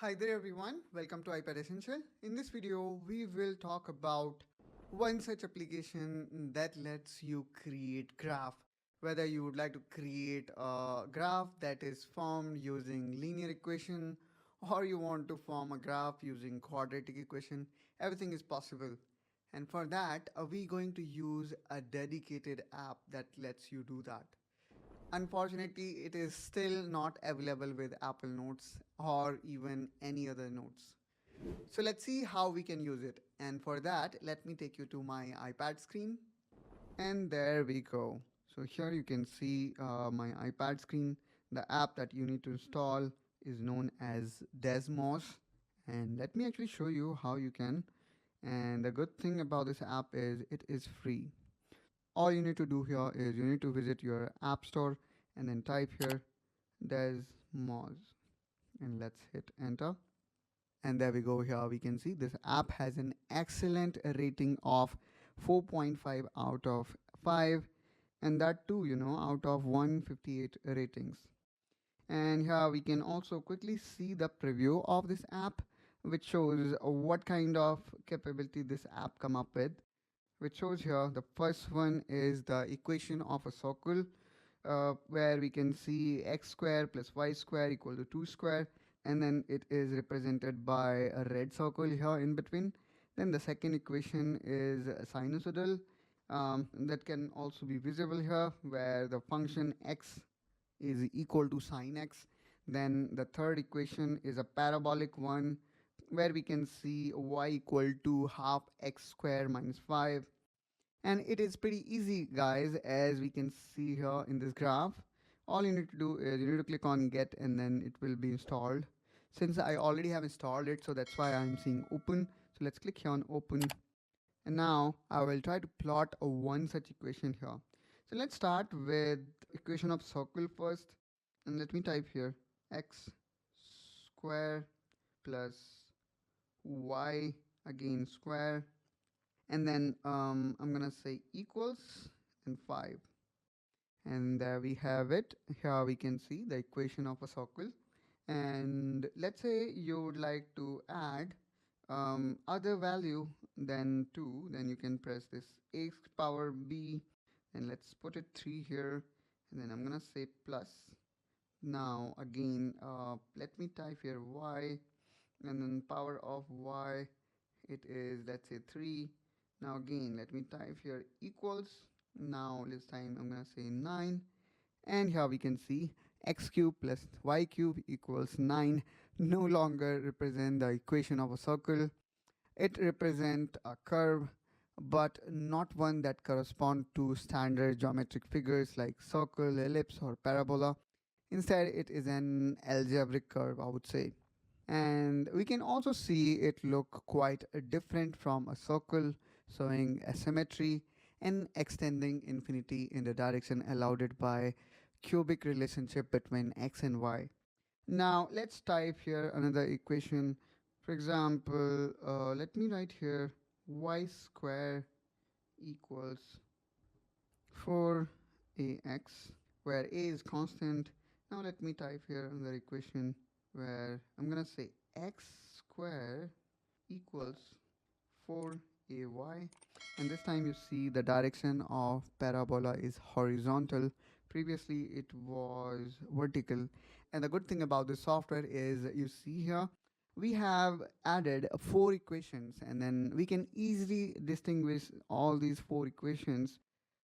Hi there everyone, welcome to iPad Essential. In this video, we will talk about one such application that lets you create graph. Whether you would like to create a graph that is formed using linear equation or you want to form a graph using quadratic equation, everything is possible. And for that, we're going to use a dedicated app that lets you do that. Unfortunately, it is still not available with Apple Notes or even any other notes. So let's see how we can use it. And for that, let me take you to my iPad screen. And there we go. So here you can see my iPad screen. The app that you need to install is known as Desmos. And let me actually show you how you can. And the good thing about this app is it is free. All you need to do here is you need to visit your app store and then type here Desmos and let's hit enter. And there we go. Here we can see this app has an excellent rating of 4.5 out of 5, and that too, out of 158 ratings. And here we can also quickly see the preview of this app, which shows what kind of capability this app come up with, which shows here the first one is the equation of a circle, where we can see x square plus y square equal to 2 square, and then it is represented by a red circle here in between. Then the second equation is sinusoidal, that can also be visible here, where the function x is equal to sine x. Then the third equation is a parabolic one, where we can see y equal to half x square minus 5. And it is pretty easy, guys, as we can see here in this graph. All you need to do is you need to click on get and then it will be installed. Since I already have installed it, so that's why I'm seeing open. So let's click here on open. And now I will try to plot a one such equation here. So let's start with equation of circle first. And let me type here x square plus y again square, and then I'm gonna say equals and 5, and there we have it. Here we can see the equation of a circle, and let's say you would like to add other value than 2, then you can press this a power b, and let's put it 3 here, and then I'm gonna say plus. Now again, let me type here y, and then power of y, it is, let's say, 3. Now again, let me type here equals. Now this time I'm gonna say 9, and here we can see x cube plus y cube equals 9 no longer represent the equation of a circle. It represent a curve, but not one that correspond to standard geometric figures like circle, ellipse, or parabola. Instead, it is an algebraic curve, I would say. And we can also see it look quite different from a circle, showing asymmetry and extending infinity in the direction allowed it by cubic relationship between x and y. Now let's type here another equation. For example, let me write here y square equals 4ax, where a is constant. Now let me type here another equation where I'm gonna say x square equals 4ay, and this time you see the direction of parabola is horizontal. Previously it was vertical, and the good thing about this software is you see here we have added 4 equations, and then we can easily distinguish all these 4 equations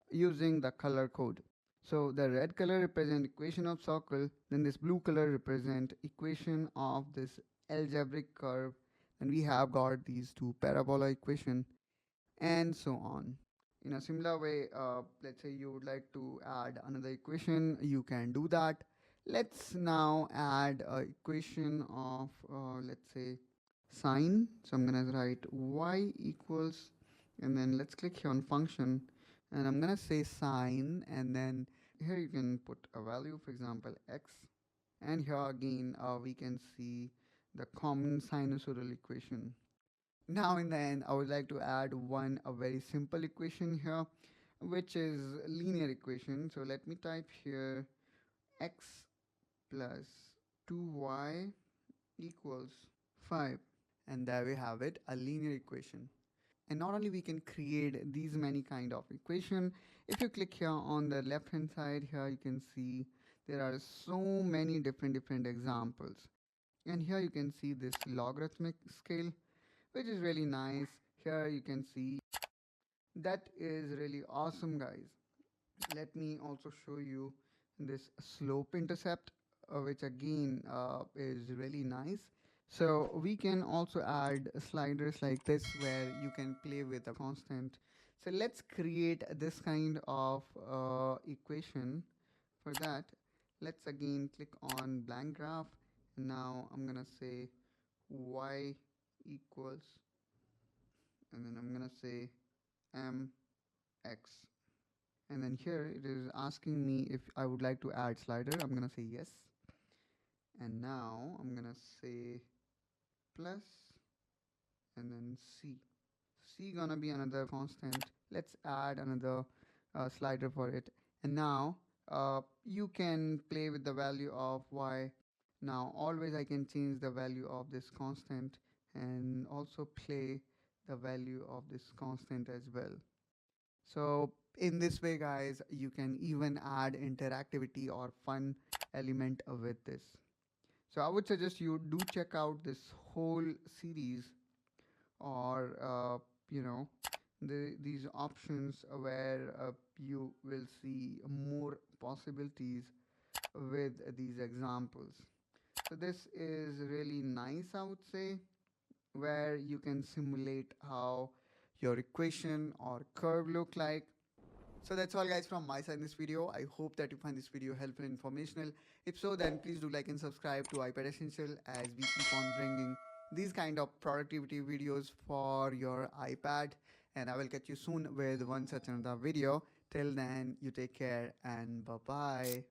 using the color code. So the red color represent equation of circle, then this blue color represent equation of this algebraic curve, and we have got these two parabola equation, and so on. In a similar way, let's say you would like to add another equation, you can do that. Let's now add a equation of, let's say, sine. So I'm gonna write y equals, and then let's click here on function, and I'm gonna say sine, and then here you can put a value, for example x, and here again we can see the common sinusoidal equation. Now in the end, I would like to add a very simple equation here, which is linear equation. So let me type here x plus 2y equals 5. And there we have it, a linear equation. And not only we can create these many kind of equation, if you click here on the left hand side, here you can see there are so many different examples. And here you can see this logarithmic scale, which is really nice. Here you can see that is really awesome, guys. Let me also show you this slope intercept, which again is really nice. So we can also add sliders like this where you can play with a constant. So let's create this kind of equation. For that, let's again click on blank graph. Now I'm gonna say y equals, and then I'm gonna say mx. And then here it is asking me if I would like to add slider. I'm gonna say yes. And now I'm gonna say plus and then c gonna be another constant. Let's add another slider for it. And now you can play with the value of y. Now always I can change the value of this constant and also play the value of this constant as well. So in this way, guys, you can even add interactivity or fun element with this. So I would suggest you do check out this whole series, or you know, these options where you will see more possibilities with these examples. So this is really nice, I would say, where you can simulate how your equation or curve look like. So that's all, guys, from my side in this video. I hope that you find this video helpful and informational. If so, then please do like and subscribe to iPad Essential as we keep on bringing these kind of productivity videos for your iPad. And I will catch you soon with one such another video. Till then, you take care and bye bye.